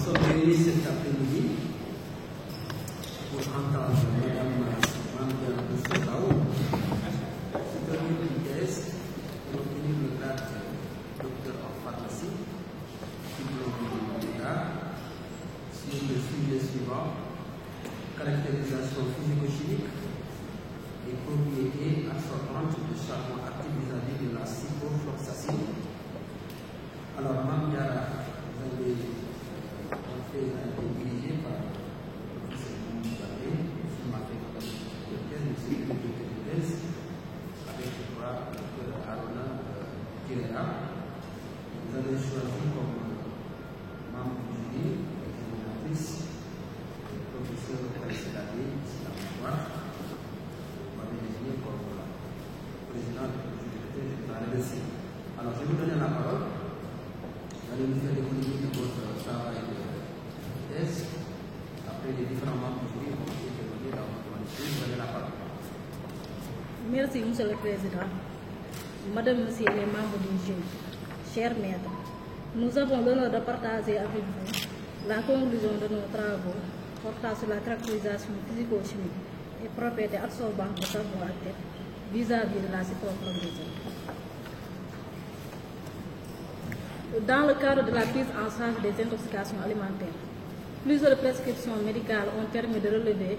sommes réunis cet après-midi pour entendre Mme Mamdia Boussabao, superviseur du test pour obtenir le grade docteur en pharmacie, diplôme d'État, sur le sujet suivant: caractérisation physico-chimique et propriétés absorbantes de charbon actif vis-à-vis de la ciprofloxacine. Alors, Mamdia, vous avez été dirigé par le professeur Moumoubaté, qui m'a fait le thèse, avec le docteur Arona Kirera. Vous avez choisi comme membre du jury l'examinatrice le professeur Païsadé, ici à Mouvoir. Vous m'avez désigné comme président du jury de la RDC. Alors, je vais vous donner la parole. Vous allez nous faire l'économie de votre travail de thèse. Après, les différents membres du jury vont intervenir dans votre manuscrit. Vous avez la parole. Merci, Monsieur le Président. Madame, Monsieur les membres du jury, chers maîtres, nous avons l'honneur de partager avec vous la conclusion de nos travaux portant sur la caractérisation physico-chimique et propriétés absorbantes de charbon actif vis-à-vis de la ciprofloxacine. Dans le cadre de la prise en charge des intoxications alimentaires, plusieurs prescriptions médicales ont permis de relever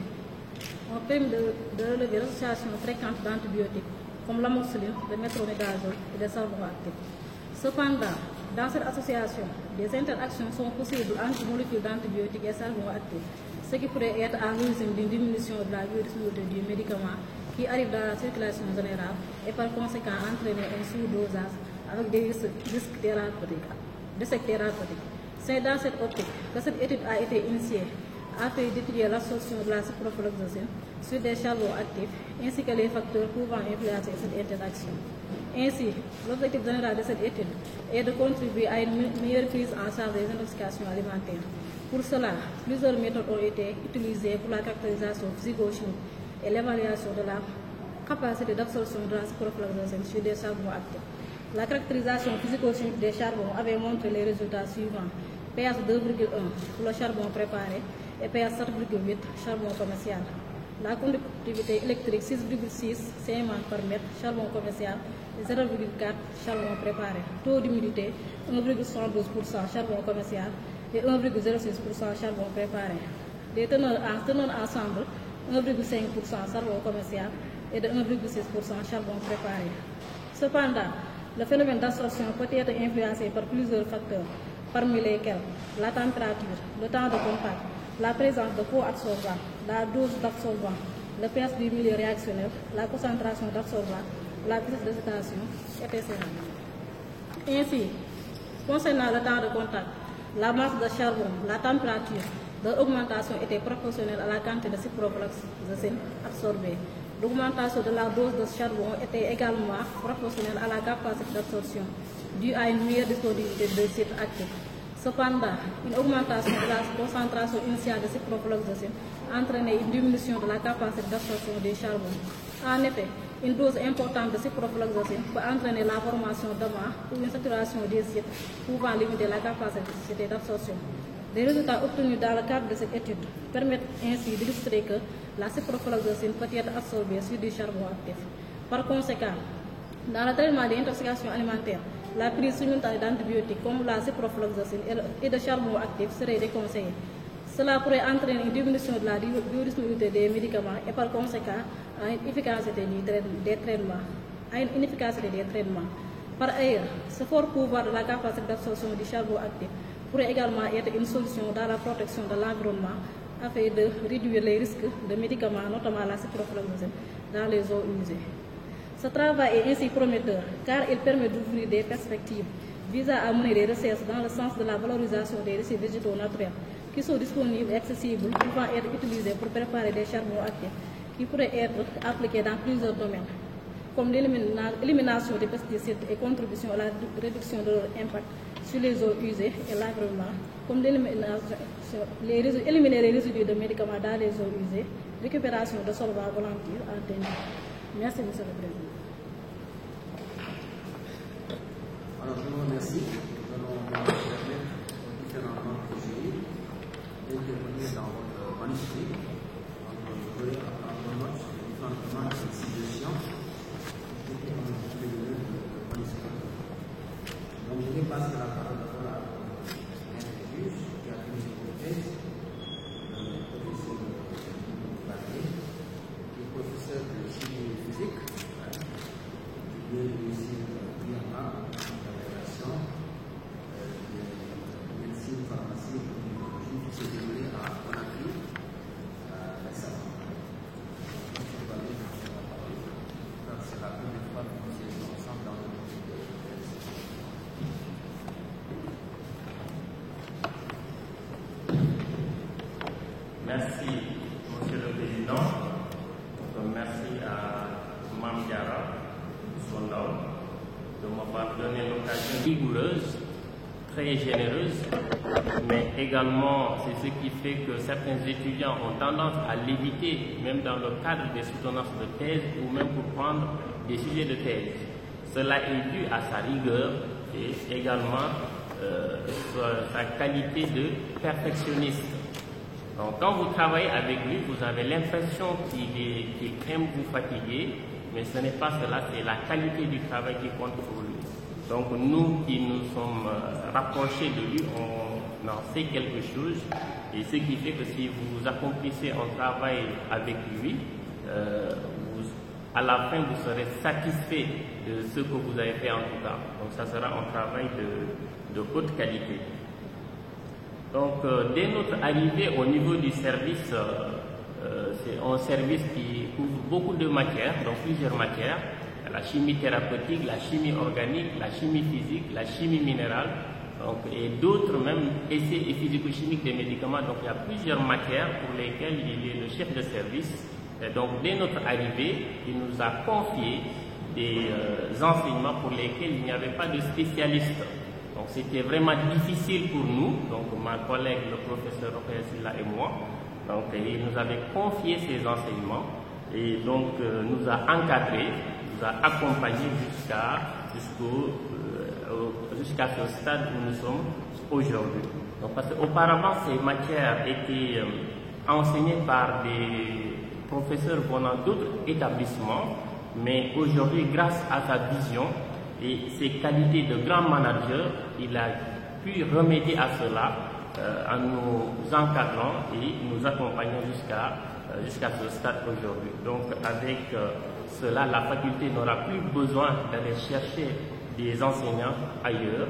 l'association fréquente d'antibiotiques comme l'amoxicilline, le métronidazole et le charbon actif. Cependant, dans cette association, des interactions sont possibles entre molécules d'antibiotiques et charbon actif, ce qui pourrait être à l'origine d'une diminution de la biodisponibilité du médicament qui arrive dans la circulation générale et par conséquent entraîner un sous-dosage avec des risques thérapeutiques. C'est dans cette optique que cette étude a été initiée afin d'étudier l'absorption de la ciprofloxacine sur des charbons actifs ainsi que les facteurs pouvant influencer cette interaction. Ainsi, l'objectif général de cette étude est de contribuer à une meilleure prise en charge des intoxications alimentaires. Pour cela, plusieurs méthodes ont été utilisées pour la caractérisation physico-chimique et l'évaluation de la capacité d'absorption de la ciprofloxacine sur des charbons actifs. La caractérisation physico-chimique des charbons avait montré les résultats suivants: pH 2,1 pour le charbon préparé et pH 7,8 charbon commercial. La conductivité électrique 6,6 cm par mètre charbon commercial et 0,4 charbon préparé. Taux d'humidité 1,72% charbon commercial et 1,06% charbon préparé. Les teneurs ensemble 1,5% charbon commercial et de 1,6% charbon préparé. Cependant, le phénomène d'absorption peut être influencé par plusieurs facteurs, parmi lesquels la température, le temps de contact, la présence de co-absorbants, la dose d'absorbant, le pH du milieu réactionnel, la concentration d'absorbant, la vitesse de sédation, etc. Ainsi, concernant le temps de contact, la masse de charbon, la température, leur augmentation était proportionnelle à la quantité de ciprofloxacine absorbée. L'augmentation de la dose de charbon était également proportionnelle à la capacité d'absorption, due à une meilleure disponibilité de site actif. Cependant, une augmentation de la concentration initiale de ciprofloxacine entraînait une diminution de la capacité d'absorption des charbons. En effet, une dose importante de ciprofloxacine peut entraîner la formation d'amas ou une saturation des sites pouvant limiter la capacité d'absorption. Les résultats obtenus dans le cadre de cette étude permettent ainsi d'illustrer que la ciprofloxacine peut être absorbée sur du charbon actif. Par conséquent, dans le traitement des intoxications alimentaires, la prise simultanée d'antibiotiques comme la ciprofloxacine et de charbon actif serait déconseillée. Cela pourrait entraîner une diminution de la biodisponibilité des médicaments et par conséquent à une inefficacité des traitements. Par ailleurs, ce fort pouvoir de la capacité d'absorption du charbon actif pourrait également être une solution dans la protection de l'environnement afin de réduire les risques de médicaments, notamment la ciprofloxacine, dans les eaux usées. Ce travail est ainsi prometteur car il permet d'ouvrir des perspectives visant à mener des recherches dans le sens de la valorisation des résidus végétaux naturels qui sont disponibles et accessibles, pouvant être utilisés pour préparer des charbons actifs qui pourraient être appliqués dans plusieurs domaines, comme l'élimination des pesticides et contribution à la réduction de leur impact sur les eaux usées et l'environnement, comme éliminer les résidus de médicaments dans les eaux usées, récupération de solvants volatiles en tenue. Merci, Monsieur le Président. Alors, je vous remercie. Nous allons permettre aux différents membres du jury manuscrit. Donc, vous voyez en note les différentes demandes de signification qui étaient dans le manuscrit. Donc, je vais passer la parole d'abord à maître juge qui a tenu cette thèse, le professeur Barnier, qui est professeur de chimie physique, qui vient de réussir Myanmar, la relation de médecine, pharmacie et technologie qui s'est déroulée à Conakry récemment. Je vais aller dans la parole, car c'est la première fois que nous siégeons ensemble dans le groupe de thèse. Merci, Monsieur le Président. Merci à Mme Diarra, son homme, de m'avoir donné l'occasion rigoureuse, très généreuse, mais également c'est ce qui fait que certains étudiants ont tendance à l'éviter, même dans le cadre des soutenances de thèse ou même pour prendre des sujets de thèse. Cela est dû à sa rigueur et également sa qualité de perfectionniste. Donc, quand vous travaillez avec lui, vous avez l'impression qu'il aime vous fatiguer, mais ce n'est pas cela, c'est la qualité du travail qui compte pour lui. Donc, nous qui nous sommes rapprochés de lui, on en sait quelque chose, et ce qui fait que si vous accomplissez un travail avec lui, à la fin, vous serez satisfait de ce que vous avez fait en tout cas. Donc, ça sera un travail de haute qualité. Donc, dès notre arrivée au niveau du service, c'est un service qui couvre beaucoup de matières, donc plusieurs matières, la chimie thérapeutique, la chimie organique, la chimie physique, la chimie minérale, donc, et d'autres même essais et physico-chimiques des médicaments. Donc, il y a plusieurs matières pour lesquelles il est le chef de service. Et donc, dès notre arrivée, il nous a confié des enseignements pour lesquels il n'y avait pas de spécialistes. Donc c'était vraiment difficile pour nous, donc ma collègue, le professeur Rokhaya Sylla et moi. Donc il nous avait confié ces enseignements et donc nous a encadrés, nous a accompagnés jusqu'à ce stade où nous sommes aujourd'hui. Donc parce qu'auparavant ces matières étaient enseignées par des professeurs venant d'autres établissements, mais aujourd'hui grâce à sa vision et ses qualités de grand manager, il a pu remédier à cela en nous encadrant et nous accompagnant jusqu'à ce stade aujourd'hui. Donc avec cela, la faculté n'aura plus besoin d'aller chercher des enseignants ailleurs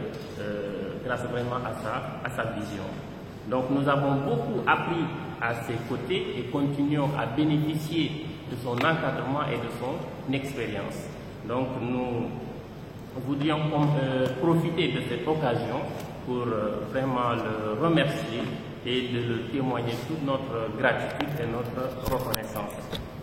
grâce vraiment à sa vision. Donc nous avons beaucoup appris à ses côtés et continuons à bénéficier de son encadrement et de son expérience. Donc nous voudrions profiter de cette occasion pour vraiment le remercier et de le témoigner toute notre gratitude et notre reconnaissance.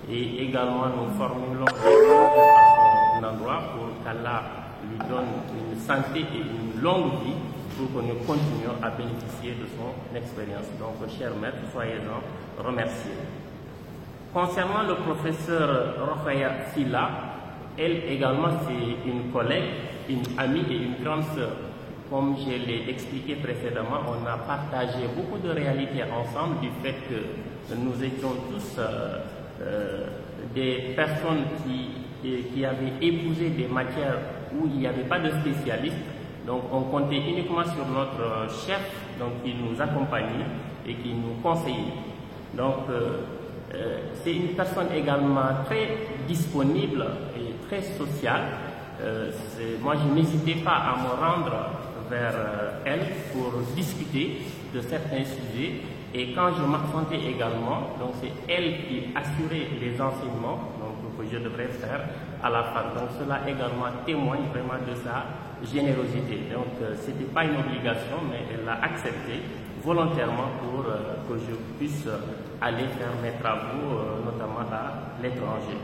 Et également nous formulons à son endroit pour qu'Allah lui donne une santé et une longue vie pour que nous continuions à bénéficier de son expérience. Donc, cher maître, soyez-en remerciés. Concernant le professeur Rokhaya Sylla, elle également c'est une collègue, une amie et une grande sœur. Comme je l'ai expliqué précédemment, on a partagé beaucoup de réalités ensemble du fait que nous étions tous des personnes qui avaient épousé des matières où il n'y avait pas de spécialistes. Donc on comptait uniquement sur notre chef donc, qui nous accompagnait et qui nous conseillait. Donc c'est une personne également très disponible et très sociale. Moi je n'hésitais pas à me rendre vers elle pour discuter de certains sujets. Et quand je m'absentais également, donc c'est elle qui assurait les enseignements donc, que je devrais faire à la fac. Donc cela également témoigne vraiment de sa générosité. Donc ce n'était pas une obligation, mais elle l'a accepté volontairement pour que je puisse aller faire mes travaux, notamment à l'étranger.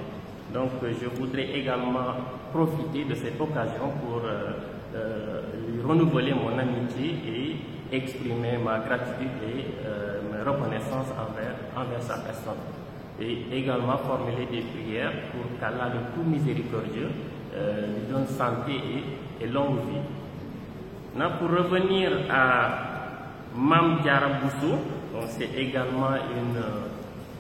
Donc je voudrais également profiter de cette occasion pour lui renouveler mon amitié et exprimer ma gratitude et ma reconnaissance envers sa personne. Et également formuler des prières pour qu'Allah le tout miséricordieux lui donne santé et longue vie. Maintenant, pour revenir à Mam Diara Bousso, c'est également une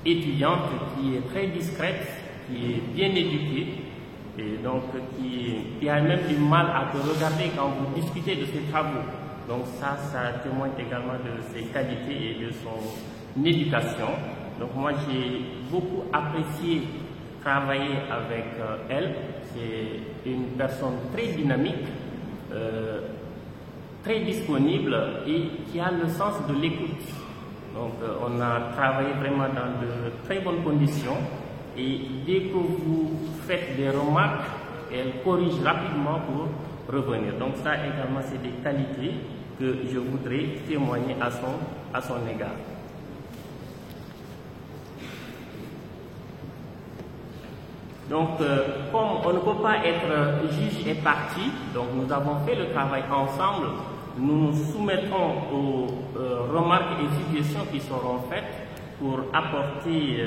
étudiante qui est très discrète, qui est bien éduquée et donc qui a même du mal à te regarder quand vous discutez de ses travaux. Donc ça témoigne également de ses qualités et de son éducation. Donc moi j'ai beaucoup apprécié travailler avec elle. C'est une personne très dynamique, très disponible et qui a le sens de l'écoute. Donc on a travaillé vraiment dans de très bonnes conditions et dès que vous faites des remarques, elle corrige rapidement pour revenir. Donc ça également c'est des qualités que je voudrais témoigner à son égard. Donc, comme on ne peut pas être juge et partie, donc nous avons fait le travail ensemble, nous nous soumettons aux remarques et suggestions qui seront faites pour apporter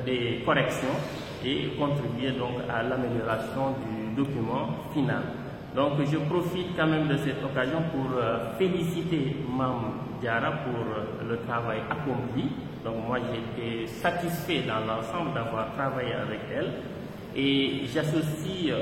des corrections et contribuer donc à l'amélioration du document final. Donc, je profite quand même de cette occasion pour féliciter Mam Diara pour le travail accompli. Donc moi j'ai été satisfait dans l'ensemble d'avoir travaillé avec elle et j'associe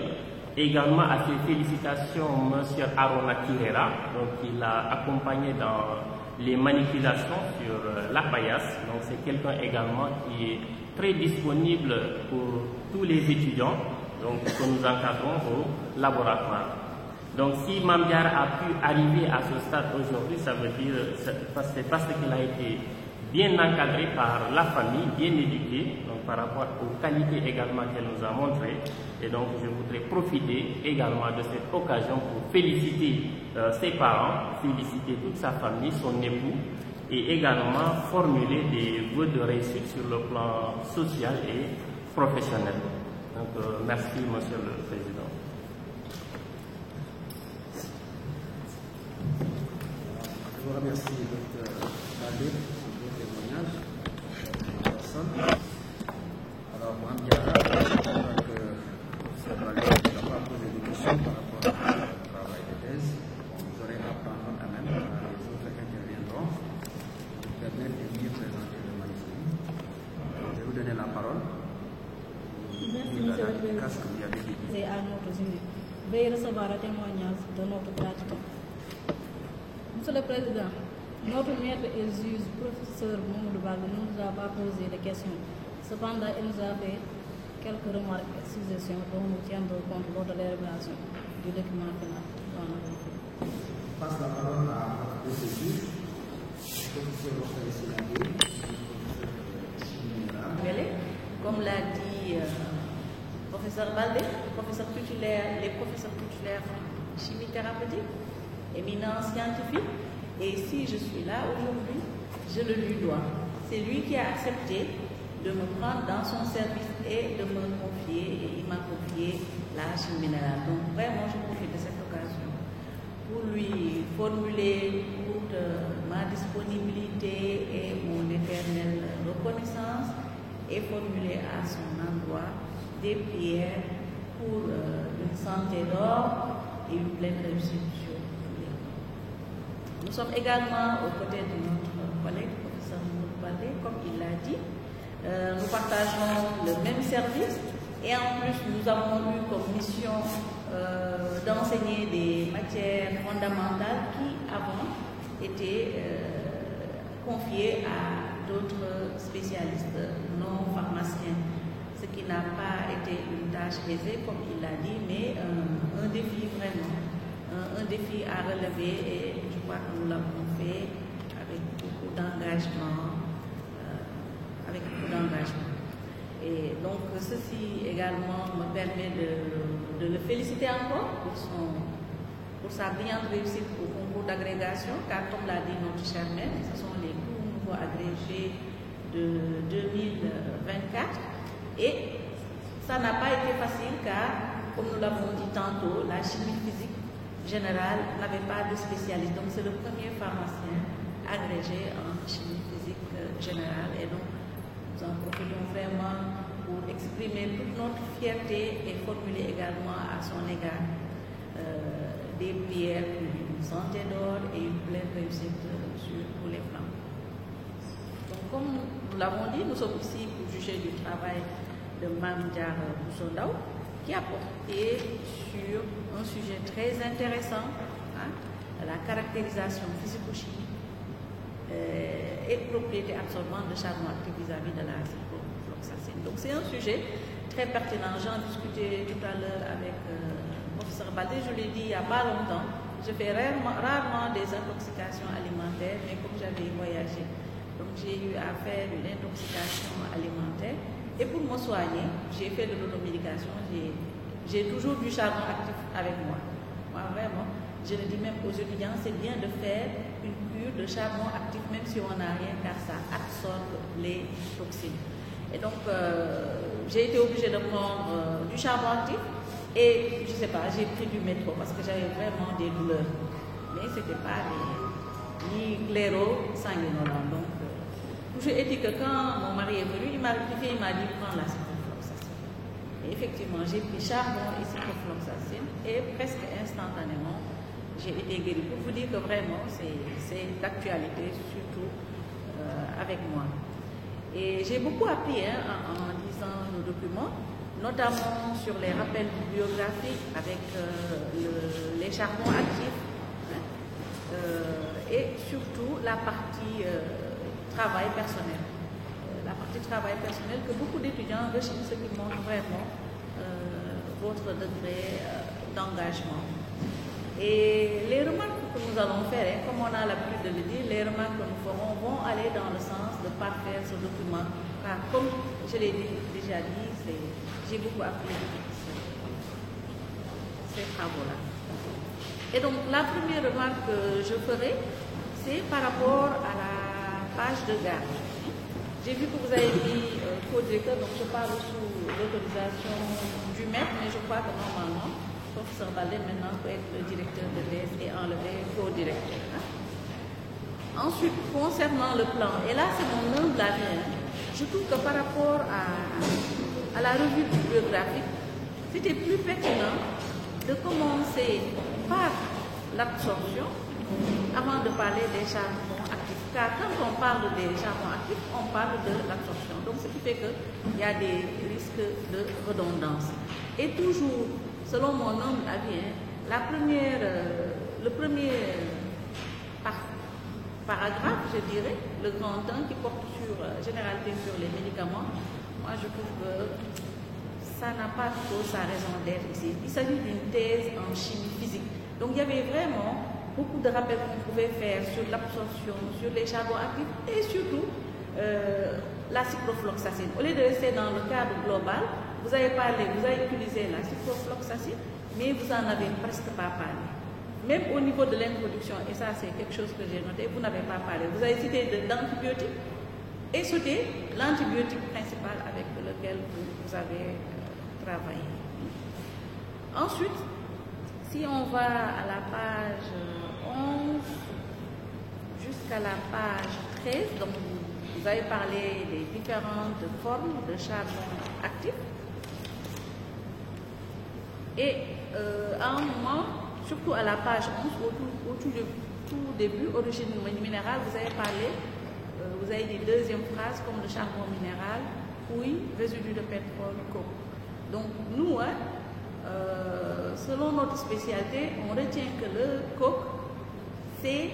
également à ces félicitations M. Arona Kirera, donc qui l'a accompagné dans les manipulations sur la paillasse. Donc c'est quelqu'un également qui est très disponible pour tous les étudiants donc, que nous encadrons au laboratoire. Donc si Mam Diara a pu arriver à ce stade aujourd'hui, ça veut dire c'est parce qu'il a été bien encadré par la famille, bien éduqué, donc par rapport aux qualités également qu'elle nous a montrées. Et donc je voudrais profiter également de cette occasion pour féliciter ses parents, féliciter toute sa famille, son époux, et également formuler des vœux de réussite sur le plan social et professionnel. Donc merci Monsieur le Président. Je vous remercie, Dr. Balde. Alors, Mme Diara, je crois que M. Balde n'a pas posé de questions par rapport au travail de thèse. Vous aurez à prendre quand même les autres interviendront pour permettre de mieux présenter le manuscrit. Je vais vous donner la parole. Merci, M. le Président. Et à notre jury. Veuillez recevoir le témoignage de notre gratitude. Monsieur le Président, notre maître et juge, professeur Mamoudou Balde, ne nous a pas posé de questions. Cependant, il nous a fait quelques remarques et suggestions dont nous tiendrons compte lors de l'élaboration du document final. Je passe la parole à notre juge, professeur Rokhaya. Comme l'a dit professeur Balde, professeur titulaire, les professeurs titulaires chimie thérapeutique, éminent scientifique. Et si je suis là aujourd'hui, je le lui dois. C'est lui qui a accepté de me prendre dans son service et de me confier, et il m'a confié la chimie minérale. Donc vraiment, je profite de cette occasion pour lui formuler toute ma disponibilité et mon éternelle reconnaissance et formuler à son endroit des prières pour une santé d'or et une pleine réussite. Nous sommes également aux côtés de notre collègue, professeur Mamoudou Balde, comme il l'a dit. Nous partageons le même service et en plus nous avons eu comme mission d'enseigner des matières fondamentales qui avant étaient confiées à d'autres spécialistes non pharmaciens. Ce qui n'a pas été une tâche aisée, comme il l'a dit, mais un défi vraiment. Un défi à relever et je crois que nous l'avons fait avec beaucoup d'engagement. Et donc ceci également me permet de le féliciter encore pour sa brillante réussite au concours d'agrégation, car comme l'a dit notre cher maître, ce sont les cours nouveaux agrégés de 2024 et ça n'a pas été facile car, comme nous l'avons dit tantôt, la chimie physique générale n'avait pas de spécialiste. Donc c'est le premier pharmacien agrégé en chimie physique générale. Et donc nous en profitons vraiment pour exprimer toute notre fierté et formuler également à son égard des prières pour lui. santé d'or et une pleine réussite pour les flammes. Donc, comme nous l'avons dit, nous sommes ici pour juger du travail de Mme Diarra Bousso Ndao, qui a porté sur un sujet très intéressant, la caractérisation physico-chimique et propriétés absorbantes de charbon actif vis-à-vis de la ciprofloxacine. Donc c'est un sujet très pertinent. J'en discutais tout à l'heure avec le professeur Baldé, je l'ai dit il n'y a pas longtemps. Je fais rarement des intoxications alimentaires, mais comme j'avais voyagé, donc j'ai eu à faire une intoxication alimentaire. Et pour me soigner, j'ai fait de l'automédication, j'ai toujours du charbon actif avec moi. Moi, vraiment, je le dis même aux étudiants, c'est bien de faire une cure de charbon actif, même si on n'a rien, car ça absorbe les toxines. Et donc, j'ai été obligée de prendre du charbon actif et, je ne sais pas, j'ai pris du métro parce que j'avais vraiment des douleurs. Mais ce n'était pas ni cléro-sanguinolent. Donc, toujours est-il que quand mon mari est venu, il m'a rectifié, il m'a dit prends la ciprofloxacine. Et effectivement, j'ai pris charbon et ciprofloxacine et presque instantanément, j'ai été guérie. Pour vous dire que vraiment, c'est d'actualité, surtout avec moi. Et j'ai beaucoup appris en lisant nos documents, notamment sur les rappels bibliographiques avec les charbons actifs et surtout la partie travail personnel. La partie travail personnel que beaucoup d'étudiants rechignent, ce qui montre vraiment votre degré d'engagement. Et les remarques que nous allons faire, comme on a l'habitude de le dire, les remarques que nous ferons vont aller dans le sens de parfaire ce document. Car comme je l'ai déjà dit, j'ai beaucoup appris ces travaux-là. Et donc la première remarque que je ferai, c'est par rapport à la page de garde. J'ai vu que vous avez mis co-directeur, donc je parle sous l'autorisation du maître, mais je crois que normalement, le professeur Baldé maintenant peut être le directeur de l'ES et enlever co-directeur. Ensuite, concernant le plan, et là c'est mon humble avis, je trouve que par rapport à la revue bibliographique, c'était plus pertinent de commencer par l'absorption avant de parler des charbons actifs. Car quand on parle des charbons actifs, on parle de l'absorption. Donc ce qui fait qu'il y a des risques de redondance. Et toujours, selon mon humble avis, le premier paragraphe, je dirais, le grand 1 qui porte sur généralité sur les médicaments, moi je trouve que ça n'a pas trop sa raison d'être ici. Il s'agit d'une thèse en chimie physique. Donc il y avait vraiment beaucoup de rappels qu'on pouvait faire sur l'absorption, sur les charbons actifs et surtout la ciprofloxacine. Au lieu de rester dans le cadre global, vous avez utilisé la ciprofloxacine, mais vous n'en avez presque pas parlé. Même au niveau de l'introduction, et ça c'est quelque chose que j'ai noté, vous n'avez pas parlé. Vous avez cité d'antibiotiques et sauté l'antibiotique principal avec lequel vous avez travaillé. Ensuite, si on va à la page 11 jusqu'à la page 13, donc vous avez parlé des différentes formes de charbon actif. Et à un moment, surtout à la page 11, au tout début, origine minérale, vous avez parlé, vous avez dit deuxième phrase comme le charbon minéral, oui, résidu de pétrole, coke. Donc nous, selon notre spécialité, on retient que le coke, c'est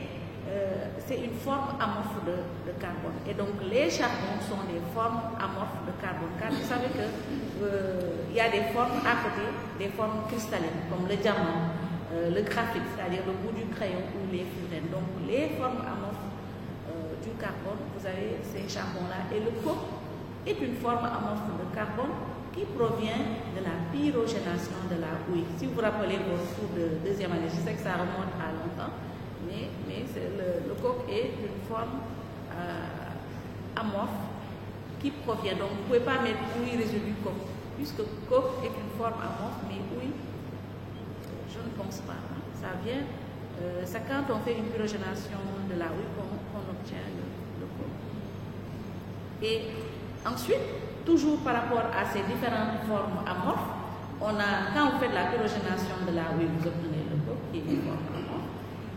une forme amorphe de carbone. Et donc les charbons sont des formes amorphes de carbone. Car vous savez qu'il y a des formes à côté, des formes cristallines, comme le diamant, le graphite, c'est-à-dire le bout du crayon ou les furènes. Donc les formes amorphes du carbone, vous avez ces charbons-là. Et le coke est une forme amorphe de carbone qui provient de la pyrogénation de la houille. Si vous vous rappelez vos cours de deuxième année, je sais que ça remonte à longtemps, mais le coke est une forme amorphe qui provient. Donc vous ne pouvez pas mettre houille résidu coke, puisque coke est une forme amorphe, mais houille, je ne pense pas. Ça vient, c'est quand on fait une pyrogénation de la houille qu'on obtient le coke. Et ensuite, toujours par rapport à ces différentes formes amorphes, quand vous faites la pyrogénation de la houille, vous obtenez le coke qui est une forme amorphe.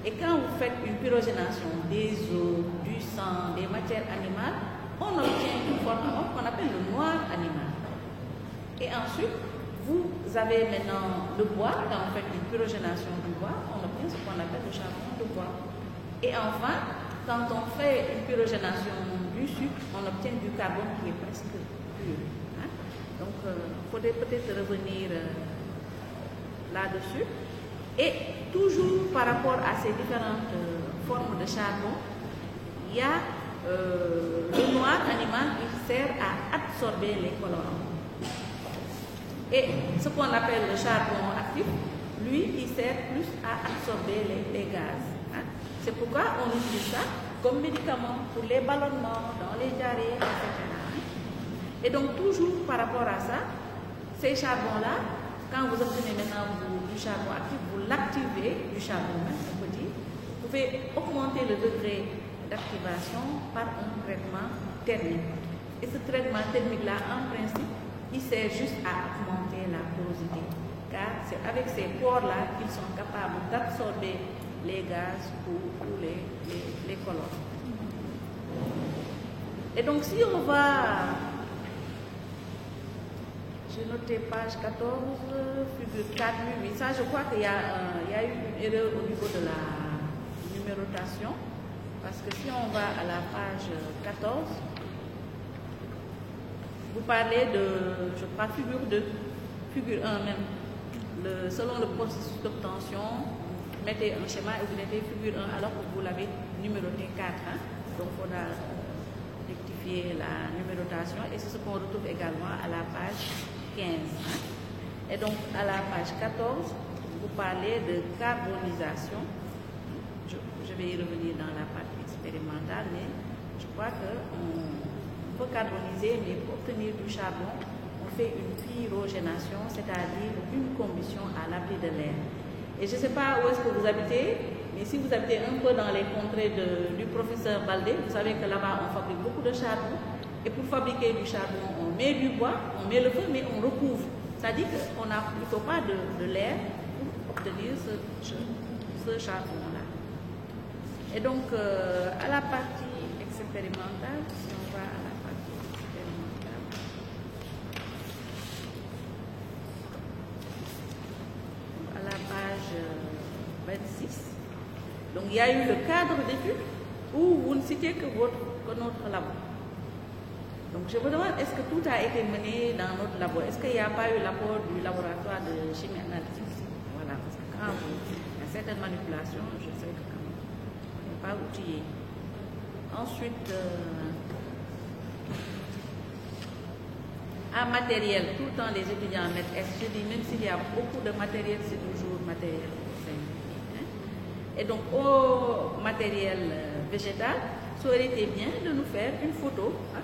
Et quand vous faites une pyrogénation des os, du sang, des matières animales, on obtient une forme qu'on appelle le noir animal. Et ensuite, vous avez maintenant le bois. Quand vous faites une pyrogénation du bois, on obtient ce qu'on appelle le charbon de bois. Et enfin, quand on fait une pyrogénation du sucre, on obtient du carbone qui est presque pur. Hein? Donc, il faudrait peut-être revenir là-dessus. Et toujours par rapport à ces différentes formes de charbon, il y a le noir animal qui sert à absorber les colorants. Et ce qu'on appelle le charbon actif, lui, il sert plus à absorber les gaz. Hein? C'est pourquoi on utilise ça comme médicament pour les ballonnements, dans les diarrhées, etc. Et donc, toujours par rapport à ça, ces charbons-là, quand vous obtenez maintenant du charbon actif, vous l'activez, du charbon même, on peut dire, vous pouvez augmenter le degré d'activation par un traitement thermique. Et ce traitement thermique-là, en principe, il sert juste à augmenter la porosité. Car c'est avec ces pores-là qu'ils sont capables d'absorber les gaz ou les colonnes. Et donc, si on va... J'ai noté page 14, figure 4, oui, ça je crois qu'il y a eu une erreur au niveau de la numérotation, parce que si on va à la page 14, vous parlez de, je crois, figure 2, figure 1 même, selon le processus d'obtention, vous mettez un schéma et vous mettez figure 1 alors que vous l'avez numéroté 4, hein? Donc il faudra rectifier la numérotation et c'est ce qu'on retrouve également à la page 15. Hein? Et donc, à la page 14, vous parlez de carbonisation. Je vais y revenir dans la partie expérimentale, mais je crois qu'on peut carboniser, mais pour obtenir du charbon, on fait une pyrogénation, c'est-à-dire une combustion à l'abri de l'air. Et je ne sais pas où est-ce que vous habitez, mais si vous habitez un peu dans les contrées du professeur Baldé, vous savez que là-bas, on fabrique beaucoup de charbon. Et pour fabriquer du charbon, on met du bois, on met le feu, mais on recouvre. C'est-à-dire qu'on n'applique pas de l'air pour obtenir ce charbon-là. Et donc, à la partie expérimentale, si on va à la partie expérimentale, à la page 26, donc il y a eu le cadre d'étude où vous ne citez que notre labo. Donc je vous demande, est-ce que tout a été mené dans notre labo? Est-ce qu'il n'y a pas eu l'apport du laboratoire de chimie analytique? Voilà, parce que quand il y a certaines manipulations, je sais que quand même, on n'est pas outillé. Ensuite, en matériel, tout le temps les étudiants mettent S. Je dis, même s'il y a beaucoup de matériel, c'est toujours matériel singulier. Hein? Et donc, au matériel végétal, ça aurait été bien de nous faire une photo. Hein?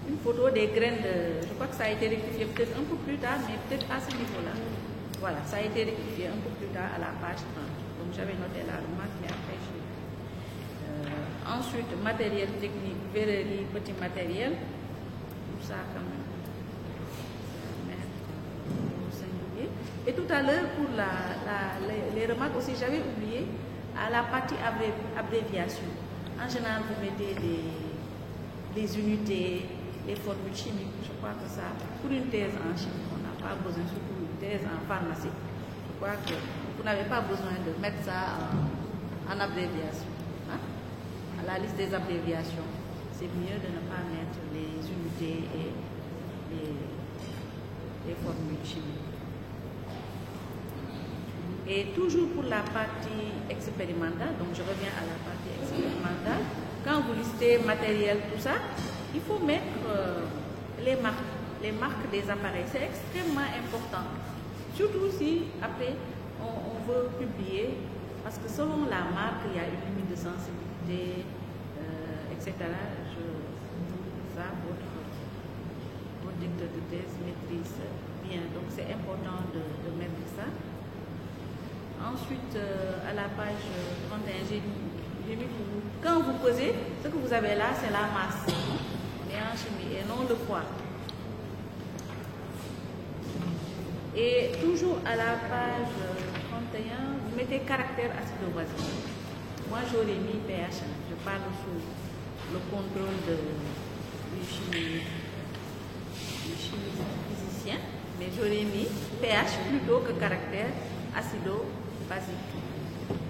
Une photo des graines de... Je crois que ça a été rectifié peut-être un peu plus tard, mais peut-être à ce niveau-là. Voilà, ça a été rectifié un peu plus tard à la page 30. Donc j'avais noté la remarque, mais après je... Ensuite, matériel technique, verrerie, petit matériel. Tout ça quand même. Singulier. Et tout à l'heure, pour les remarques aussi, j'avais oublié, à la partie abréviation. En général, vous mettez des unités, les formules chimiques. Je crois que ça, pour une thèse en chimie, on n'a pas besoin, surtout une thèse en pharmacie. Je crois que vous n'avez pas besoin de mettre ça en abréviation. Hein? À la liste des abréviations, c'est mieux de ne pas mettre les unités et les formules chimiques. Et toujours pour la partie expérimentale, donc je reviens à la partie expérimentale, quand vous listez matériel, tout ça, il faut mettre les marques des appareils. C'est extrêmement important. Surtout si, après, on veut publier, parce que selon la marque, il y a une limite de sensibilité, etc. Ça, votre directeur de thèse maîtrise bien. Donc, c'est important de mettre ça. Ensuite, à la page 31, j'ai mis pour vous. Quand vous posez, ce que vous avez là, c'est la masse. On est en chimie et non le poids. Et toujours à la page 31, vous mettez caractère acido-basique. moi j'aurais mis pH. Je parle sous le contrôle du chimiste-physicien, mais j'aurais mis pH plutôt que caractère acido-basique.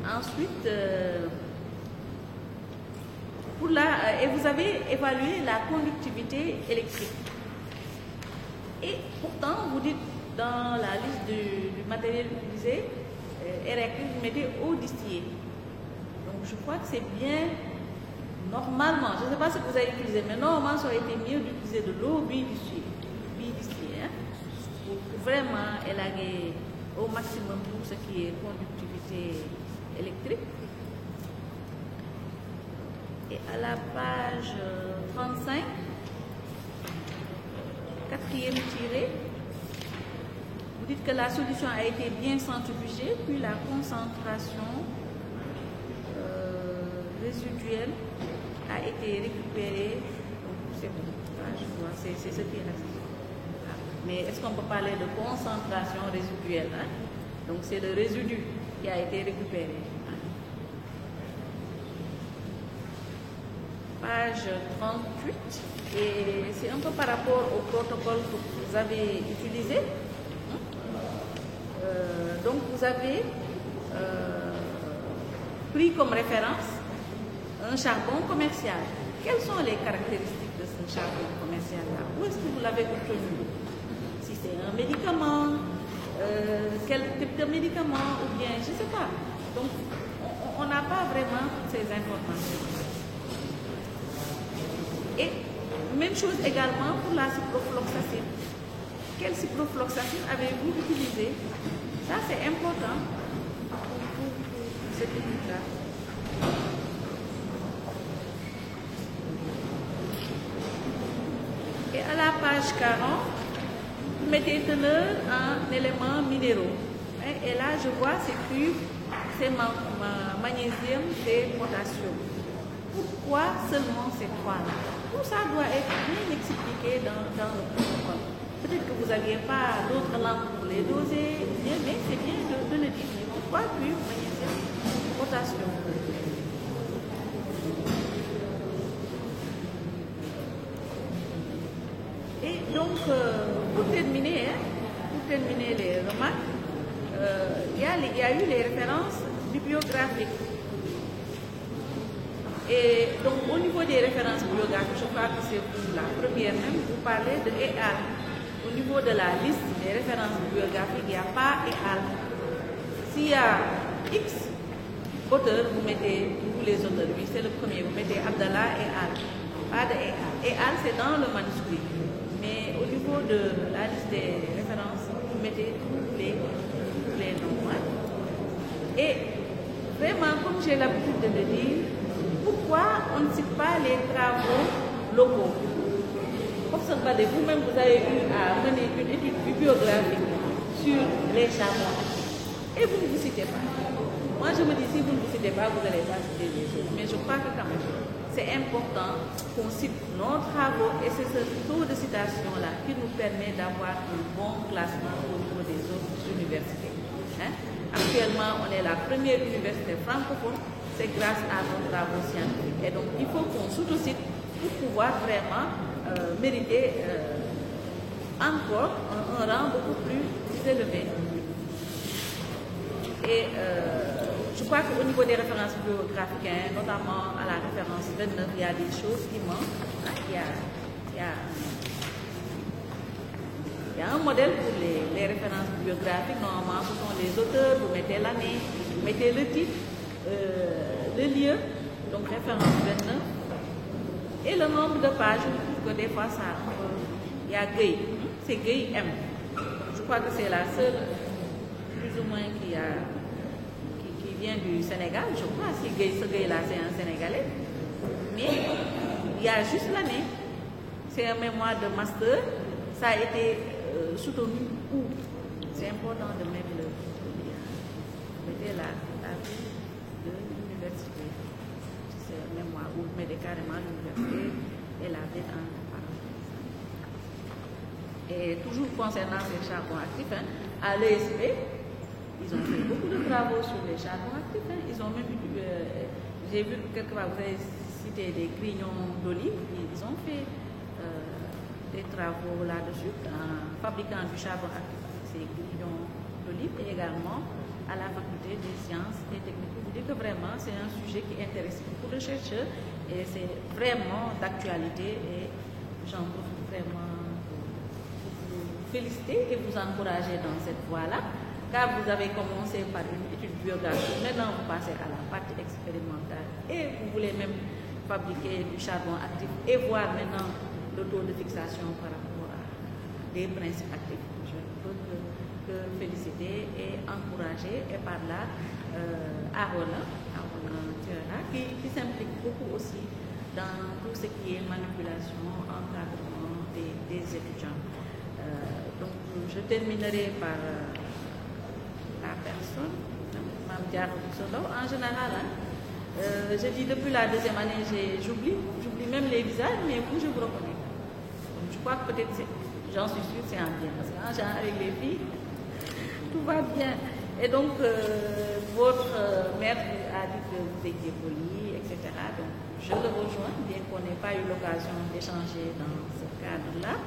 Ensuite, et vous avez évalué la conductivité électrique. Et pourtant, vous dites dans la liste du matériel utilisé, électrique, vous mettez eau distillée. Donc je crois que c'est bien, normalement, je ne sais pas ce que vous avez utilisé, mais normalement ça aurait été mieux d'utiliser de l'eau bidistillée, pour vraiment élaguer au maximum tout ce qui est conductivité électrique. Et à la page 35, quatrième tiré, vous dites que la solution a été bien centrifugée, puis la concentration résiduelle a été récupérée. C'est bon, je vois, c'est ce qui reste. Mais est-ce qu'on peut parler de concentration résiduelle, hein? Donc c'est le résidu qui a été récupéré. Page 38, et c'est un peu par rapport au protocole que vous avez utilisé. Donc vous avez pris comme référence un charbon commercial. Quelles sont les caractéristiques de ce charbon commercial-là? Où est-ce que vous l'avez obtenu? Si c'est un médicament, quel type de médicament, ou bien, je ne sais pas. Donc on n'a pas vraiment toutes ces informations. Et même chose également pour la ciprofloxacine. Quelle ciprofloxacine avez-vous utilisé? Ça, c'est important pour cette étude-là. Et à la page 40, vous mettez teneur en éléments minéraux. Et là, je vois ces cubes, c'est magnésium, c'est potassium. Pourquoi seulement ces trois-là? Tout ça doit être bien expliqué dans le protocole. Peut-être que vous n'aviez pas d'autres langues pour les doser, mais c'est bien de le dire. Pourquoi cube, magnésium, potassium? Et donc, pour terminer les remarques, il y a eu les références bibliographiques. Et donc, au niveau des références bibliographiques, je crois que c'est la première même, vous parlez de EAL. Au niveau de la liste des références bibliographiques, il n'y a pas EAL. S'il y a X auteurs, vous mettez tous les auteurs. Oui, c'est le premier, vous mettez Abdallah EAL. Pas de EAL. EAL, c'est dans le manuscrit. Mais au niveau de la liste des références, vous mettez tous les noms. Hein. Et vraiment, comme j'ai l'habitude de le dire, pourquoi on ne cite pas les travaux locaux? Professeur Badé, vous-même, vous avez eu à mener une étude bibliographique sur les charbons et vous ne vous citez pas. Moi, je me dis, si vous ne vous citez pas, vous n'allez pas citer les autres. Mais je crois que quand même, c'est important qu'on cite nos travaux et c'est ce taux de citation-là qui nous permet d'avoir un bon classement au niveau des autres universités. Hein? Actuellement, on est la première université francophone. C'est grâce à nos travaux scientifiques. Et donc, il faut qu'on s'autocite pour pouvoir vraiment mériter encore un rang beaucoup plus élevé. Et je crois qu'au niveau des références bibliographiques, notamment à la référence 29, il y a des choses qui manquent. Il y a un modèle pour les références bibliographiques. Normalement, ce sont les auteurs, vous mettez l'année, vous mettez le titre, le lieu, donc référence 29, et le nombre de pages. Je trouve que des fois, ça, il y a Gueye, c'est Gueye M. Je crois que c'est la seule, plus ou moins, qui vient du Sénégal. Je crois si ce Gueye-là, c'est un Sénégalais. Mais il y a juste l'année. C'est un mémoire de master. Ça a été soutenu où? C'est important de mettre le lien. Mettez la ville de l'université. C'est un mémoire où vous mettez carrément l'université et la ville en parenthèse. Et toujours concernant ces charbons actifs, à l'ESP, ils ont fait beaucoup de travaux sur les charbons actifs. Ils ont même j'ai vu que quelque part vous avez cité des grignons d'olive. Ils ont fait des travaux là-dessus en fabriquant du charbon actif avec ces grignons d'olive et également à la faculté des sciences et techniques. Vous dites que vraiment c'est un sujet qui intéresse beaucoup de chercheurs et c'est vraiment d'actualité et j'en profite vraiment pour vous féliciter et vous encourager dans cette voie-là, car vous avez commencé par une étude biographique, maintenant vous passez à la partie expérimentale et vous voulez même fabriquer du charbon actif et voir maintenant le taux de fixation par rapport à des principes actifs. Je peux que féliciter et encourager et par là Arona qui s'implique beaucoup aussi dans tout ce qui est manipulation, encadrement des étudiants. Donc je terminerai par la personne, Mme Diarra Boussolo. En général, je dis depuis la deuxième année, j'oublie même les visages, mais vous, je vous reconnais. Donc, je crois que peut-être, j'en suis sûre, c'est un bien, parce qu'en général, avec les filles, tout va bien. Et donc, votre maître a dit que vous étiez poli, etc. Donc, je le rejoins, bien qu'on n'ait pas eu l'occasion d'échanger dans ce cadre-là.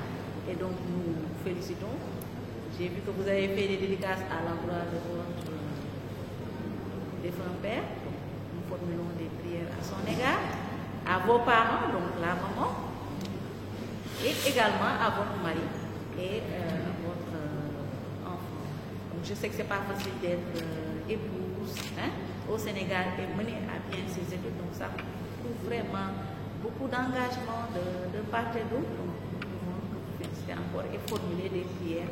Et donc, nous vous félicitons. J'ai vu que vous avez fait des dédicaces à l'endroit de votre défunt père. Donc, nous formulons des prières à son égard, à vos parents, donc la maman, et également à votre mari et votre enfant. Donc, je sais que ce n'est pas facile d'être épouse au Sénégal et mener à bien ses études. Donc, ça prouve vraiment beaucoup d'engagement de part et d'autre. Donc, nous pouvons vous féliciter encore et formuler des prières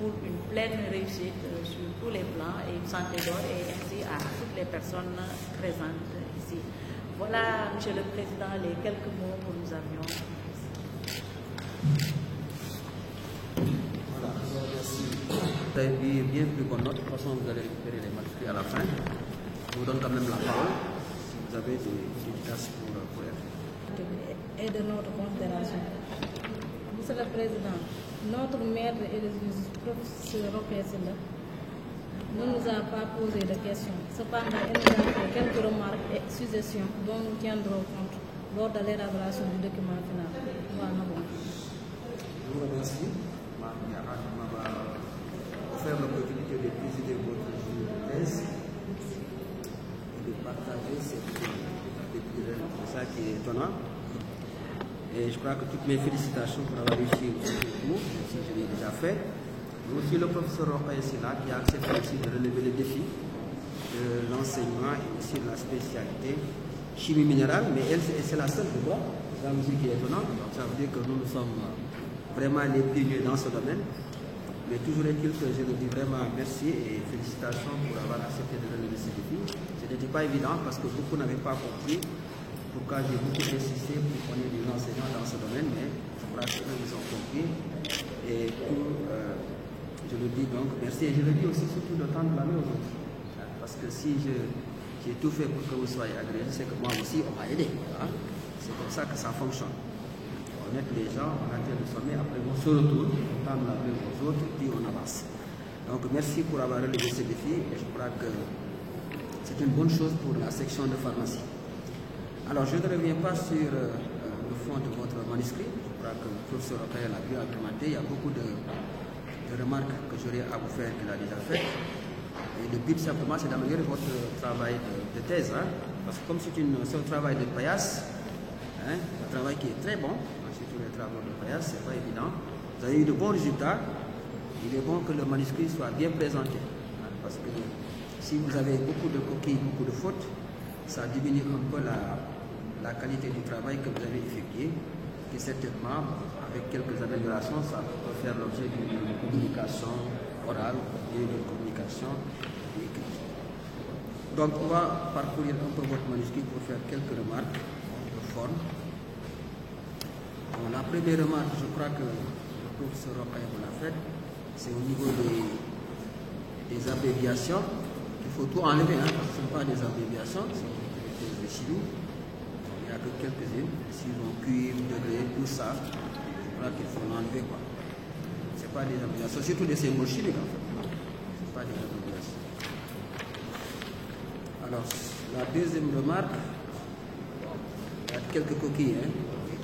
pour une pleine réussite sur tous les plans et une santé d'or et ainsi à toutes les personnes présentes ici. Voilà, Monsieur le Président, les quelques mots que nous avions. Voilà, merci. Vous avez bien pris bonne note. De toute façon, vous allez récupérer les manuscrits à la fin. Je vous donne quand même la parole si vous avez des dédicaces pour elle. Et de notre considération. Monsieur le Président, notre maître et le professeur Rokhaya Sylla ne nous a pas posé de questions. Cependant, il nous a fait quelques remarques et suggestions dont nous tiendrons compte lors de l'élaboration du document final. Voilà. Je vous remercie, Mme Diarra, de m'avoir offert l'opportunité de présider votre jour de thèse et de partager cette découverte. C'est ça qui est étonnant. Et je crois que toutes mes félicitations pour avoir réussi ce concours, même si je l'ai déjà fait. Mais aussi le professeur Rokhaya Sylla qui a accepté aussi de relever le défi de l'enseignement et aussi de la spécialité chimie minérale, mais elle, c'est la seule de droit. C'est la musique qui est étonnante. Donc ça veut dire que nous sommes vraiment les pionniers dans ce domaine. Mais toujours est-il que je le dis vraiment merci et félicitations pour avoir accepté de relever ce défi. Ce n'était pas évident parce que beaucoup n'avaient pas compris pourquoi j'ai beaucoup insisté pour qu'on ait des enseignants dans ce domaine, mais je crois qu'eux, ils ont compris. Et pour, je le dis donc, merci. Et je le dis aussi surtout le temps de l'année aujourd'hui. Parce que si j'ai tout fait pour que vous soyez agrégés, c'est que moi aussi, on m'a aidé. Hein? C'est comme ça que ça fonctionne. On aide les gens, on atteint le sommet, après on se retourne, on tend la main aux autres, puis on avance. Donc merci pour avoir relevé ce défi, et je crois que c'est une bonne chose pour la section de pharmacie. Alors, je ne reviens pas sur le fond de votre manuscrit. Je crois que le professeur Rokhaya l'a bien argumenté. Il y a beaucoup de remarques que j'aurais à vous faire qu'il a déjà faites. Et le but simplement, c'est d'améliorer votre travail de thèse. Hein, parce que comme c'est un travail de paillasse, un travail qui est très bon, surtout les travaux de paillasse, c'est pas évident. Vous avez eu de bons résultats. Il est bon que le manuscrit soit bien présenté. Hein, parce que si vous avez beaucoup de coquilles, beaucoup de fautes, ça diminue un peu la qualité du travail que vous avez effectué, qui certainement, avec quelques améliorations, ça peut faire l'objet d'une communication orale et d'une communication écrite. Donc, on va parcourir un peu votre manuscrit pour faire quelques remarques de forme. Bon, la première remarque, je crois que le professeur Rokhaya vous l'a faite, c'est au niveau des abréviations. Il faut tout enlever, hein, parce que ce ne sont pas des abréviations, ce sont des chimie. Il n'y a que quelques-unes. S'ils ont cuivre, degré, tout ça, je crois qu'il faut l'enlever. Ce n'est pas des abréviations, surtout des symboles chimiques en fait. Ce n'est pas des abréviations. Alors, la deuxième remarque, quelques coquilles, hein,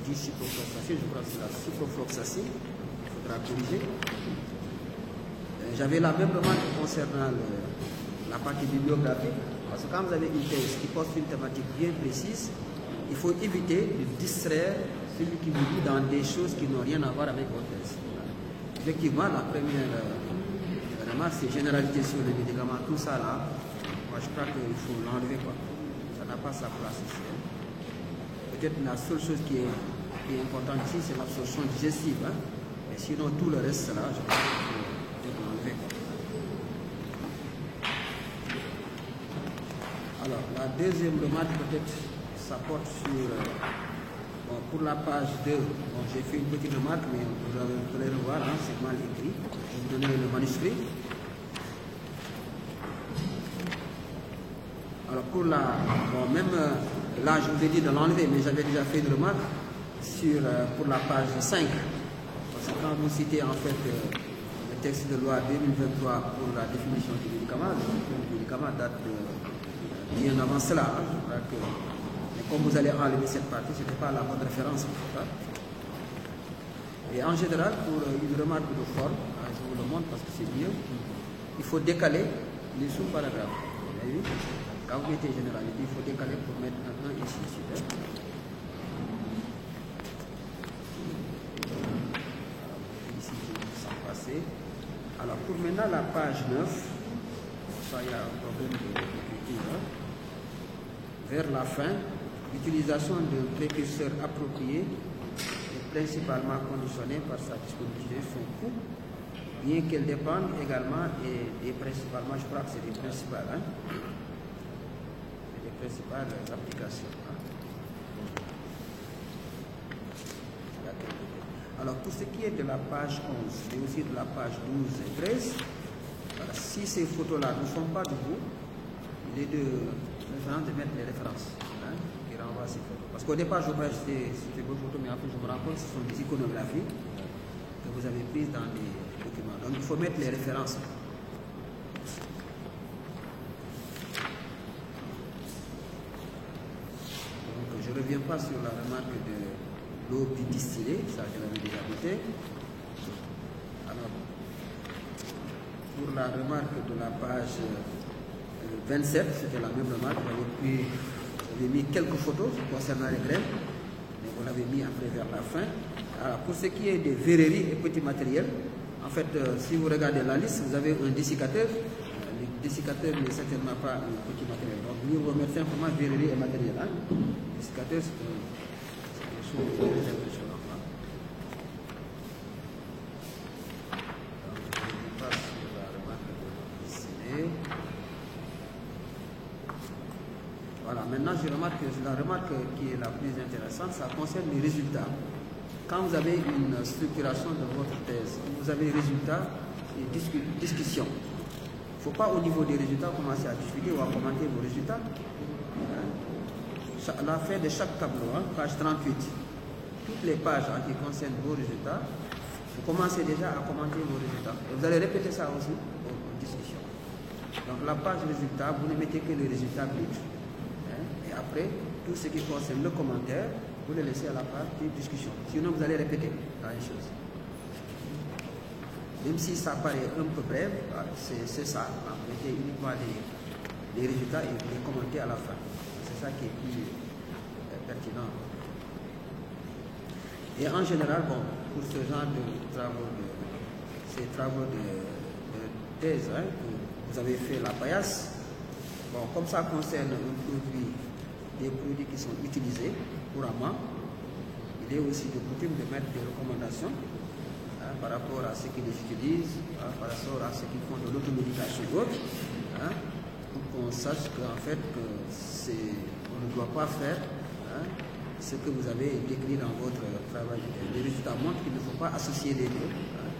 du ciprofloxacine, je crois que c'est la ciprofloxacine, il faudra corriger. J'avais la même remarque concernant la partie bibliographique, parce que quand vous avez une thèse qui porte une thématique bien précise, il faut éviter de distraire celui qui vous dit dans des choses qui n'ont rien à voir avec votre thèse. Effectivement, la première remarque, c'est généralité sur les médicaments, tout ça là, moi je crois qu'il faut l'enlever, quoi. Ça n'a pas sa place ici. Hein. Peut-être la seule chose qui est importante ici, c'est l'absorption digestive. Hein. Mais sinon, tout le reste là, je crois qu'il faut l'enlever. Alors, la deuxième remarque, peut-être, ça porte sur... bon, pour la page 2, bon, j'ai fait une petite remarque, mais vous allez revoir, hein, c'est mal écrit. Je vais vous donner le manuscrit. Alors, pour la... Bon, même là, je vous ai dit de l'enlever, mais j'avais déjà fait une remarque sur, pour la page 5. Parce que quand vous citez, en fait, le texte de loi 2023 pour la définition du médicament, le médicament date de... bien avant cela, hein, je crois que, mais comme vous allez enlever cette partie, ce n'était pas la bonne référence. Hein. Et en général, pour une remarque de forme, hein, je vous le montre parce que c'est mieux, il faut décaler les sous-paragraphes. Vous avez vu? Quand vous mettez généralité, il faut décaler pour mettre un ici. Hein. Ici, sans passer. Alors, pour maintenant la page 9, ça, il y a un problème d'écriture. Hein. Vers la fin, l'utilisation d'un précurseur approprié est principalement conditionnée par sa disponibilité, son coût, bien qu'elle dépende également et principalement, je crois que c'est des principales, hein, des principales applications. Hein. Alors, pour ce qui est de la page 11 et aussi de la page 12 et 13, voilà, si ces photos-là ne sont pas de vous, il est de mettre les références, hein, qui renvoient à ces photos. Parce qu'au départ, je croyais que c'était vos photos, mais après, je me rends compte que ce sont des iconographies que vous avez prises dans des documents. Donc, il faut mettre les références. Donc, je ne reviens pas sur la remarque de l'eau distillée, ça, je l'avais déjà noté. Alors, pour la remarque de la page 27, c'était la même remarque, j'avais mis quelques photos concernant les graines, mais vous l'avez mis après vers la fin. Alors, pour ce qui est des verreries et petits matériels, en fait, si vous regardez la liste, vous avez un dessiccateur. Le dessiccateur n'est certainement pas un petit matériel. Donc, mieux vous mettre simplement verrerie et matériel. Hein. Le dessiccateur, c'est quelque chose de très impressionnant. Voilà, maintenant je remarque que la remarque qui est la plus intéressante, ça concerne les résultats. Quand vous avez une structuration de votre thèse, vous avez résultats et discussion. Il ne faut pas au niveau des résultats commencer à discuter ou à commenter vos résultats. À la fin de chaque tableau, hein, page 38, toutes les pages qui concernent vos résultats, vous commencez déjà à commenter vos résultats. Et vous allez répéter ça aussi aux discussions. Donc la page résultats, vous ne mettez que les résultats bruts. Et après, tout ce qui concerne le commentaire, vous le laissez à la page de discussion. Sinon, vous allez répéter la même chose. Même si ça paraît un peu bref, c'est ça. Vous mettez uniquement les résultats et vous les commentez à la fin. C'est ça qui est plus pertinent. Et en général, bon, pour ce genre de travaux, ces travaux de thèse, hein, que vous avez fait la paillasse, bon, comme ça concerne des produits qui sont utilisés couramment, il est aussi de coutume de mettre des recommandations, hein, par rapport à ceux qui les utilisent, hein, par rapport à ceux qui font de l'automédication ou autre, hein, pour qu'on sache qu'en fait, on ne doit pas faire, hein, ce que vous avez décrit dans votre travail. Les résultats montrent qu'il ne faut pas associer les deux. Hein.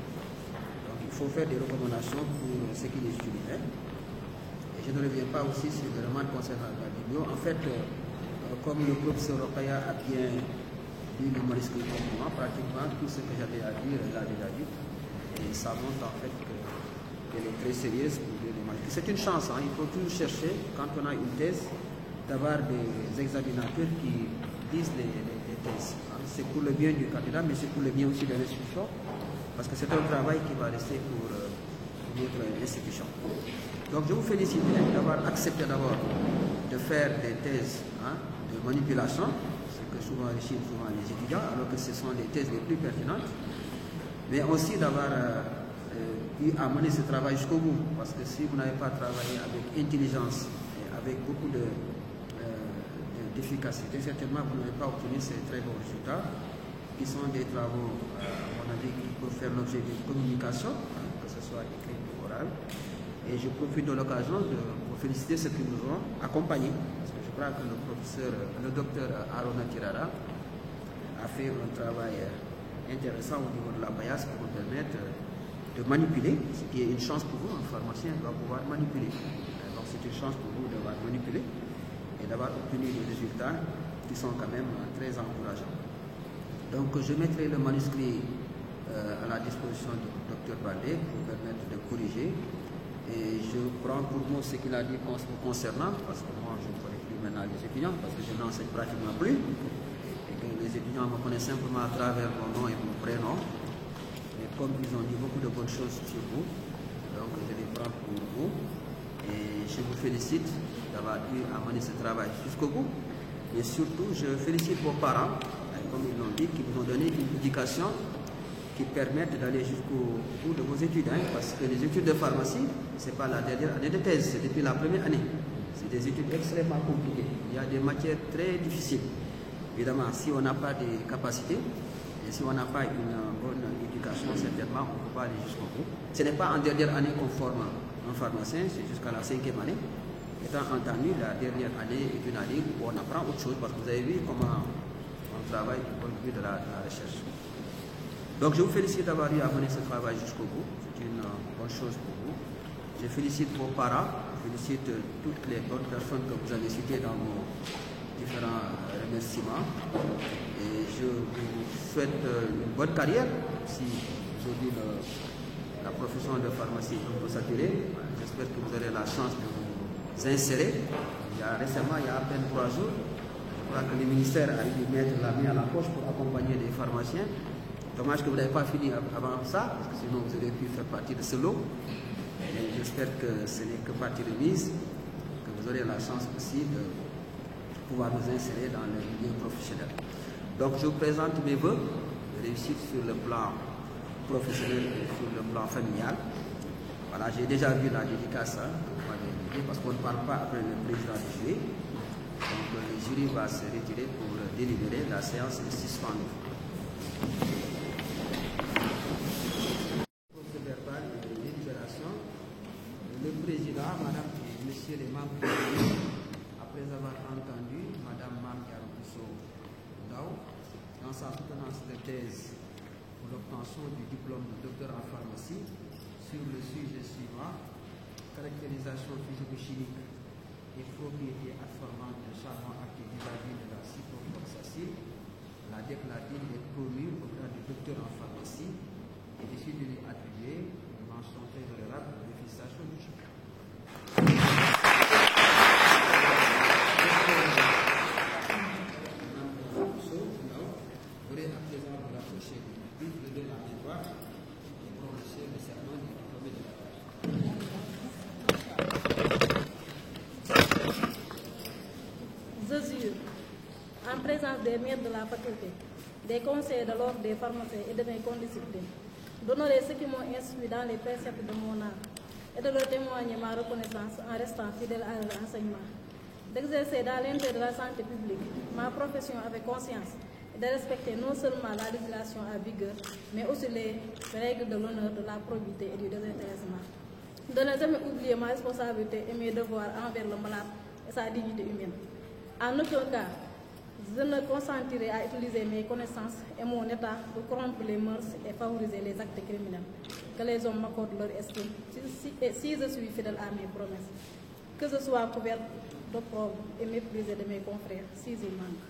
Donc il faut faire des recommandations pour ceux qui les utilisent. Hein. Et je ne reviens pas aussi sur les remarques concernant la biblio. En fait, comme le professeur Rokhaya a bien lu le manuscrit comme moi, pratiquement tout ce que j'avais à dire, il l'a déjà dit. Et ça montre en fait qu'elle est très sérieuse pour lire les manuscrits. C'est une chance, hein. Il faut toujours chercher, quand on a une thèse, d'avoir des examinateurs qui lisent les thèses. C'est pour le bien du candidat, mais c'est pour le bien aussi de l'institution, parce que c'est un travail qui va rester pour notre institution. Donc je vous félicite d'avoir accepté d'abord de faire des thèses de manipulation, ce que souvent réussissent souvent les étudiants, alors que ce sont les thèses les plus pertinentes, mais aussi d'avoir eu à mener ce travail jusqu'au bout, parce que si vous n'avez pas travaillé avec intelligence et avec beaucoup d'efficacité, certainement vous n'avez pas obtenu ces très bons résultats, qui sont des travaux, à mon avis, qui peuvent faire l'objet d'une communication, que ce soit écrit ou oral. Et je profite de l'occasion pour féliciter ceux qui nous ont accompagnés, parce que je crois que le docteur Arona Tirara a fait un travail intéressant au niveau de la paillasse pour nous permettre de manipuler, ce qui est une chance pour vous, un pharmacien doit pouvoir manipuler. Donc c'est une chance pour vous d'avoir manipulé et d'avoir obtenu des résultats qui sont quand même très encourageants. Donc je mettrai le manuscrit à la disposition du docteur Baldé pour permettre de corriger. Et je prends pour moi ce qu'il a dit concernant, parce que moi je ne connais plus maintenant les étudiants, parce que je n'enseigne pratiquement plus, et que les étudiants me connaissent simplement à travers mon nom et mon prénom. Mais comme ils ont dit beaucoup de bonnes choses sur vous, donc je les prends pour vous. Et je vous félicite d'avoir eu à mener ce travail jusqu'au bout. Et surtout, je félicite vos parents, comme ils l'ont dit, qui vous ont donné une éducation qui permettent d'aller jusqu'au bout de vos études. Parce que les études de pharmacie, ce n'est pas la dernière année de thèse, c'est depuis la première année. C'est des études extrêmement compliquées. Il y a des matières très difficiles. Évidemment, si on n'a pas de capacités, et si on n'a pas une bonne éducation, certainement, on ne peut pas aller jusqu'au bout. Ce n'est pas en dernière année qu'on forme un pharmacien, c'est jusqu'à la 5e année. Étant entendu, la dernière année est une année où on apprend autre chose, parce que vous avez vu comment on travaille du point de vue de la recherche. Donc je vous félicite d'avoir eu à mener ce travail jusqu'au bout. C'est une bonne chose pour vous. Je félicite vos parents, je félicite toutes les bonnes personnes que vous avez citées dans vos différents remerciements. Et je vous souhaite une bonne carrière. Si aujourd'hui la profession de pharmacie est un peu saturée, j'espère que vous aurez la chance de vous insérer. Récemment, il y a à peine 3 jours, je crois que le ministère a dû mettre la main à la poche pour accompagner les pharmaciens. Dommage que vous n'avez pas fini avant ça, parce que sinon vous auriez pu faire partie de ce lot. Et j'espère que ce n'est que partie de mise, que vous aurez la chance aussi de pouvoir vous insérer dans le milieu professionnel. Donc je vous présente mes vœux de réussite sur le plan professionnel et sur le plan familial. Voilà, j'ai déjà vu la dédicace, parce qu'on ne parle pas après le président du jury. Donc le jury va se retirer pour délibérer, la séance est suspendue. Le président, madame et messieurs les membres du jury, après avoir entendu madame Mamdiara Ndao dans sa soutenance de thèse pour l'obtention du diplôme de docteur en pharmacie sur le sujet suivant: caractérisation physico-chimique et propriétés adformantes de charbon actif vis-à-vis de la ciprofloxacine, la déclarine est promue au grade de docteur en pharmacie et décide de lui attribuer une mention très honorable de félicitation du jury. En présence des maîtres de la faculté, des conseillers de l'ordre des pharmaciens et de mes condisciplines, d'honorer ceux qui m'ont instruit dans les préceptes de mon art et de leur témoigner ma reconnaissance en restant fidèle à leur enseignement, d'exercer dans l'intérêt de la santé publique ma profession avec conscience et de respecter non seulement la législation à vigueur, mais aussi les règles de l'honneur, de la probité et du désintéressement. De ne jamais oublier ma responsabilité et mes devoirs envers le malade et sa dignité humaine. En aucun cas, je ne consentirai à utiliser mes connaissances et mon état pour corrompre les mœurs et favoriser les actes criminels. Que les hommes m'accordent leur estime si je suis fidèle à mes promesses. Que je sois couvert d'opprobre et méprisé de mes confrères si j'y manque.